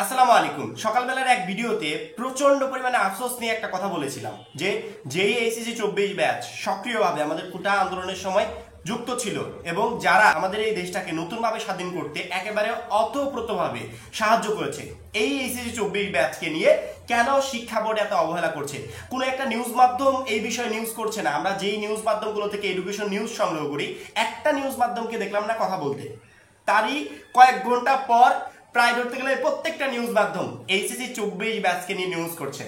আসসালামু আলাইকুম। সকালবেলার এক ভিডিওতে প্রচন্ড পরিমাণে আফসোস নিয়ে একটা কথা বলেছিলাম যে যেই এইচএসসি 24 ব্যাচ সক্রিয়ভাবে আমাদের কোটা আন্দোলনের সময় যুক্ত ছিল এবং যারা আমাদের এই দেশটাকে নতুনভাবে স্বাধীন করতে একেবারে অতপ্রতভাবে সাহায্য করেছে, এই এইচএসসি 24 ব্যাচকে নিয়ে কেন শিক্ষা বোর্ড এত অবহেলা করছে? কোনো একটা নিউজ মাধ্যম এই বিষয়ে নিউজ করছে না। আমরা যেই নিউজ মাধ্যমগুলো থেকে এডুকেশন নিউজ সংগ্রহ করি, একটা নিউজ মাধ্যমকে দেখলাম না কথা বলতে। তারই কয়েক ঘন্টা পর প্রায় ধরতে গেলে প্রত্যেকটা নিউজ মাধ্যম এইচএসসি 24 ব্যাচকে নিয়ে নিউজ করছে।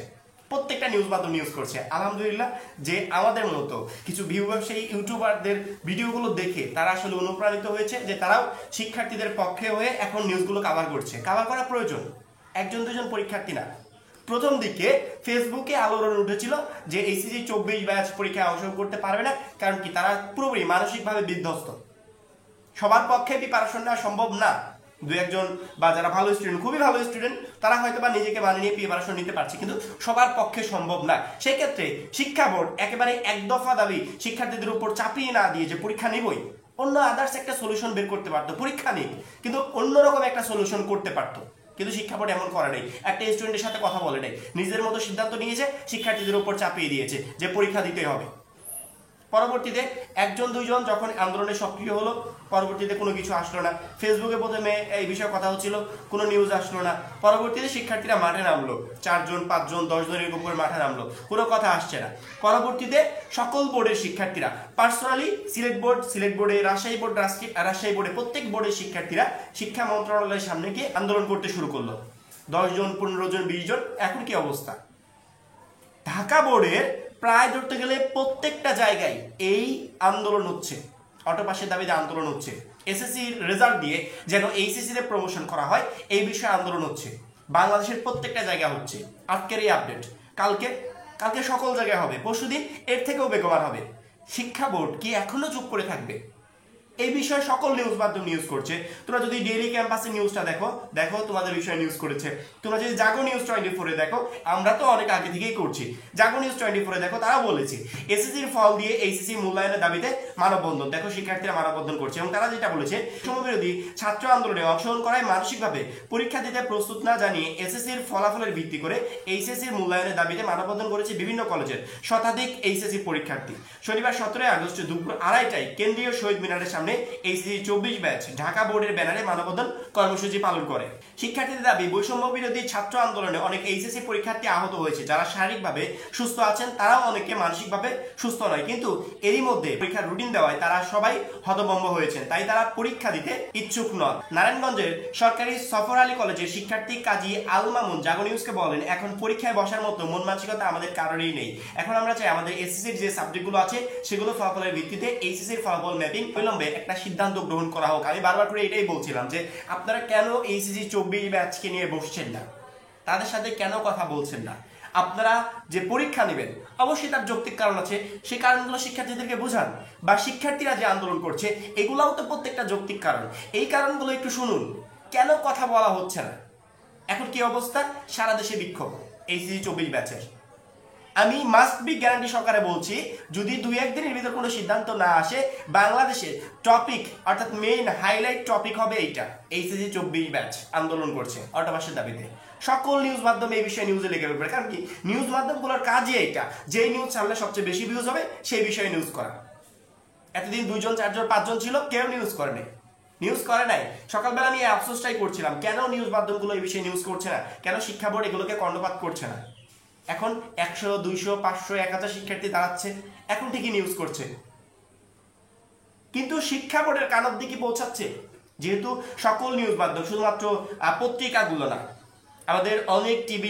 প্রত্যেকটা নিউজ মাধ্যম নিউজ করছে। আলহামদুলিল্লাহ যে আমাদের মতো কিছু ভিউ ব্যবসায়ী ইউটিউবারদের ভিডিওগুলো দেখে তারা আসলে অনুপ্রাণিত হয়েছে, যে তারাও শিক্ষার্থীদের পক্ষে হয়ে এখন নিউজগুলো কাভার করছে। কাভার করা প্রয়োজন, একজন দুজন পরীক্ষার্থী না। প্রথম দিকে ফেসবুকে আলোড়ন উঠেছিল যে এইচএসসি 24 ব্যাচ পরীক্ষায় অংশগ্রহণ করতে পারবে না, কারণ কি তারা পুরোপুরি মানসিকভাবে বিধ্বস্ত। সবার পক্ষে প্রিপারেশন নেওয়া সম্ভব না। দু একজন বা যারা ভালো স্টুডেন্ট, খুবই ভালো স্টুডেন্ট, তারা হয়তো বা নিজেকে মানিয়ে নিয়ে প্রিপারেশন নিতে পারছে, কিন্তু সবার পক্ষে সম্ভব না। সেক্ষেত্রে শিক্ষা বোর্ড একেবারে এক দফা দাবি শিক্ষার্থীদের উপর চাপিয়ে না দিয়ে যে পরীক্ষা নিবই, অন্য আদার্স একটা সলিউশন বের করতে পারতো। পরীক্ষা নেই, কিন্তু অন্যরকম একটা সলিউশন করতে পারতো। কিন্তু শিক্ষা বোর্ড এমন করে নাই, একটা স্টুডেন্টের সাথে কথা বলে নাই, নিজের মতো সিদ্ধান্ত নিয়েছে, শিক্ষার্থীদের উপর চাপিয়ে দিয়েছে যে পরীক্ষা দিতে হবে। পরবর্তীতে একজন দুইজন যখন আন্দোলনে সক্রিয় হলো, পরবর্তীতে কোনো কিছু আসলো না। ফেসবুকে প্রথমে এই বিষয়ে কথা হচ্ছিল, কোনো নিউজ আসলো না। পরবর্তীতে শিক্ষার্থীরা মাঠে নামলো, 4 জন 5 জন 10 জন এরকম করে মাঠে নামলো, কোনো কথা আসছে না। পরবর্তীতে সকল বোর্ডের শিক্ষার্থীরা পার্সোনালি সিলেট বোর্ডে, রাজশাহী বোর্ডে প্রত্যেক বোর্ডের শিক্ষার্থীরা শিক্ষা মন্ত্রণালয়ের সামনে গিয়ে আন্দোলন করতে শুরু করলো। 10 জন 15 জন 20 জন। এখন কি অবস্থা? ঢাকা বোর্ডের প্রায় ধরতে গেলে প্রত্যেকটা জায়গায় এই আন্দোলন হচ্ছে, অটোপাসের দাবিতে আন্দোলন হচ্ছে। এসএসসির রেজাল্ট দিয়ে যেন এইচএসসি তে প্রমোশন করা হয়, এই বিষয়ে আন্দোলন হচ্ছে। বাংলাদেশের প্রত্যেকটা জায়গা হচ্ছে। আজকের এই আপডেট, কালকে সকল জায়গায় হবে, পরশুদিন এর থেকেও বেগবার হবে। শিক্ষা বোর্ড কি এখনো চুপ করে থাকবে? এই বিষয়ে সকল নিউজ মাধ্যম নিউজ করছে। তোমরা যদি ডেইলি ক্যাম্পাসের নিউজটা দেখো তোমাদের বিষয়ে নিউজ করেছে। তোমরা যদি জাগো নিউজ 24 দেখো, আমরা তো অনেক আগে থেকেই করছি, জাগো নিউজ 24 দেখো, তারা বলেছে এসএসসির ফল দিয়ে এইচএসসি মূল্যায়নের দাবিতে মানববন্ধন। দেখো শিক্ষার্থীরা মানববন্ধন করছে এবং তারা যেটা বলেছে, সমবিরোধী ছাত্র আন্দোলনে অংশগ্রহণ করায় মানসিকভাবে পরীক্ষা দিতে প্রস্তুত না জানিয়ে এসএসসির ফলাফলের ভিত্তি করে এইচএসসির মূল্যায়নের দাবিতে মানববন্ধন করেছে বিভিন্ন কলেজের শতাধিক এইচএসসি পরীক্ষার্থী। শনিবার 17 আগস্ট দুপুর 2:30টায় কেন্দ্রীয় শহীদ মিনারের সামনে এইচএসসি 24 ব্যাচ ঢাকা বোর্ডের ব্যানারে মানববন্ধন কর্মসূচি পালন করে। শিক্ষার্থীদের দাবি, বৈষম্য বিরোধী ছাত্র আন্দোলনে অনেক এইচএসসি পরীক্ষার্থী আহত হয়েছে। যারা শারীরিকভাবে সুস্থ আছেন তারাও অনেকে মানসিকভাবে সুস্থ নয়, কিন্তু এরই মধ্যে পরীক্ষার রুটিন দেওয়ায় তারা সবাই হতভম্ব হয়েছেন, তাই তারা পরীক্ষা দিতে ইচ্ছুক নন। নারায়ণগঞ্জের সরকারি সফর আলী কলেজের শিক্ষার্থী কাজী আল মামুন জাগো নিউজকে বলেন, এখন পরীক্ষায় বসার মতো মন মানসিকতা আমাদের কারোরই নেই। এখন আমরা চাই আমাদের এসএসসির যে সাবজেক্টগুলো আছে সেগুলো ফলাফলের ভিত্তিতে এইচএসসির ফলাফল ম্যাপিং বিলম্বে একটা সিদ্ধান্ত গ্রহণ করা হোক। আমি বারবার করে এটাই বলছিলাম যে আপনারা কেন এইচএসসি 24 ব্যাচকে নিয়ে বসছেন না, তাদের সাথে কেন কথা বলছেন না? আপনারা যে পরীক্ষা নেবেন অবশ্যই তার যৌক্তিক কারণ আছে, সেই কারণগুলো শিক্ষার্থীদেরকে বোঝান, বা শিক্ষার্থীরা যে আন্দোলন করছে এগুলাও তো প্রত্যেকটা যৌক্তিক কারণ, এই কারণগুলো একটু শুনুন। কেন কথা বলা হচ্ছে না? এখন কি অবস্থা? সারা দেশে বিক্ষোভ এইচএসসি 24 ব্যাচের। আমি মাস্ট বি গ্যারান্টি সহকারে বলছি, যদি 2-1 দিনের ভিতর কোনো সিদ্ধান্ত না আসে, বাংলাদেশের টপিক অর্থাৎ মেইন হাইলাইট টপিক হবে এইটা, এইচএসসি 24 ব্যাচ আন্দোলন করছে অটোপাসের দাবিতে। সকল নিউজ মাধ্যম এই বিষয়ে নিউজে লেগে পড়বে, কারণ কি নিউজ মাধ্যমগুলোর কাজই এইটা, যেই নিউজ ছাড়লে সবচেয়ে বেশি ভিউজ হবে সেই বিষয়ে নিউজ করা। এতদিন 2 জন 4 জন 5 জন ছিল, কেউ নিউজ করে নাই। সকালবেলা আমি আফসোসটাই করছিলাম, কেন নিউজ মাধ্যমগুলো এই বিষয়ে নিউজ করছে না, কেন শিক্ষা বোর্ড এগুলোকে কর্ণপাত করছে না। এখন 100, 200, 500, 1000 শিক্ষার্থী দাঁড়াচ্ছে, এখন ঠিকই নিউজ করছে, কিন্তু শিক্ষা বোর্ডের কান অবধি কি পৌঁছাচ্ছে? যেহেতু সকল নিউজ মাধ্যম, শুধুমাত্র পত্রিকাগুলো না, আমাদের অনেক টিভি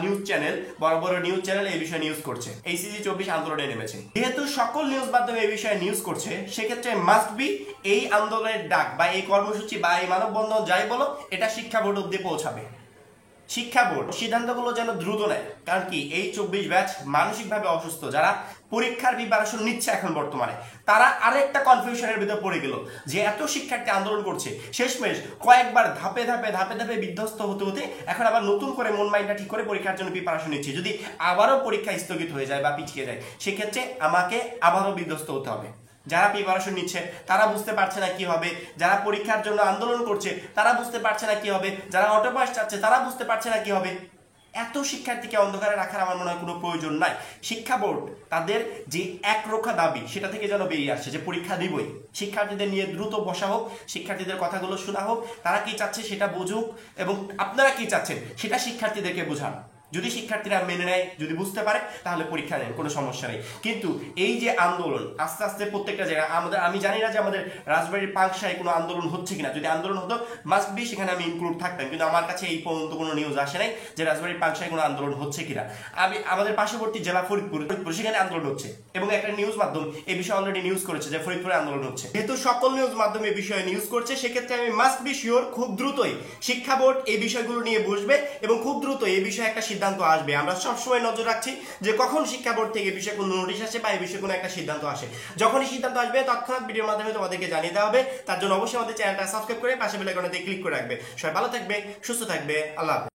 নিউজ চ্যানেল, বড় বড় নিউজ চ্যানেল এই বিষয়ে নিউজ করছে, এইচএসসি 24 আন্দোলনে নেমেছে। যেহেতু সকল নিউজ মাধ্যম এই বিষয়ে নিউজ করছে, সেক্ষেত্রে মাস্ট বি এই আন্দোলনের ডাক বা এই কর্মসূচি বা এই মানববন্ধন যাই বলো, এটা শিক্ষা বোর্ড অবধি পৌঁছাবে। শিক্ষা বোর্ড সিদ্ধান্তগুলো যেন দ্রুত নেয়, কারণ কি এই 24 ব্যাচ মানসিকভাবে অসুস্থ, যারা পরীক্ষার প্রিপারেশন নিচ্ছে এখন বর্তমানে, তারা আরেকটা কনফিউশনের ভিতর পড়ে গেল যে এত শিক্ষার্থী আন্দোলন করছে, শেষমেশ কয়েকবার ধাপে ধাপে বিধ্বস্ত হতে এখন আবার নতুন করে মন মাইন্ডটা ঠিক করে পরীক্ষার জন্য প্রিপারেশন নিচ্ছে। যদি আবারও পরীক্ষা স্থগিত হয়ে যায় বা পিছিয়ে যায়, সেক্ষেত্রে আমাকে আবারও বিধ্বস্ত হতে হবে। যারা প্রিপারেশন নিচ্ছে তারা বুঝতে পারছে না কি হবে, যারা পরীক্ষার জন্য আন্দোলন করছে তারা বুঝতে পারছে না কি হবে, যারা অটো পাস চাচ্ছে তারা বুঝতে পারছে না কি হবে। এত শিক্ষার্থীকে অন্ধকারে রাখার আমার মনে হয় কোনো প্রয়োজন নাই। শিক্ষা বোর্ড তাদের যে একরোখা দাবি সেটা থেকে যেন বেরিয়ে আসছে যে পরীক্ষা দিবই, শিক্ষার্থীদের নিয়ে দ্রুত বসা হোক, শিক্ষার্থীদের কথাগুলো শোনা হোক, তারা কি চাচ্ছে সেটা বুঝুক, এবং আপনারা কি চাচ্ছেন সেটা শিক্ষার্থীদেরকে বোঝান। যদি শিক্ষার্থীরা মেনে নেয়, যদি বুঝতে পারে, তাহলে পরীক্ষা নেন, কোনো সমস্যা নেই। কিন্তু এই যে আন্দোলন আস্তে আস্তে প্রত্যেকটা জায়গায় আমি জানি না যে আমাদের রাজবাড়ির পাংশায় কোনো আন্দোলন হচ্ছে কিনা, যদি আন্দোলন হতো মাস্ট বি সেখানে আমি ইনক্লুড থাকতাম, কিন্তু আমার কাছে এই পর্যন্ত কোনো নিউজ আসে নাই যে রাজবাড়ির পাংশায় কোনো আন্দোলন হচ্ছে কিনা। আমাদের পার্শ্ববর্তী জেলা ফরিদপুর সেখানে আন্দোলন হচ্ছে, এবং একটা নিউজ মাধ্যম এই বিষয়ে অলরেডি নিউজ করেছে যে ফরিদপুরে আন্দোলন হচ্ছে। যেহেতু সকল নিউজ মাধ্যম এই বিষয়ে নিউজ করছে, সেক্ষেত্রে আমি মাস্ট বি শিওর খুব দ্রুতই শিক্ষা বোর্ড এই বিষয়গুলো নিয়ে বসবে এবং খুব দ্রুত এই বিষয়ে একটা সিদ্ধান্ত আসবে। আমরা সবসময় নজর রাখছি যে কখন শিক্ষা বোর্ড থেকে এই বিষয়ে কোনো নোটিশ আসে বা এই বিষয়ে কোনো একটা সিদ্ধান্ত আসে। যখনই সিদ্ধান্ত আসবে তৎক্ষণাৎ ভিডিওর মাধ্যমে তোমাদেরকে জানিয়ে দেওয়া হবে। তার জন্য অবশ্যই আমাদের চ্যানেলটা সাবস্ক্রাইব করে পাশে বেল আইকনে ক্লিক করে রাখবে। সবাই ভালো থাকবে, সুস্থ থাকবে, আল্লাহ হাফেজ।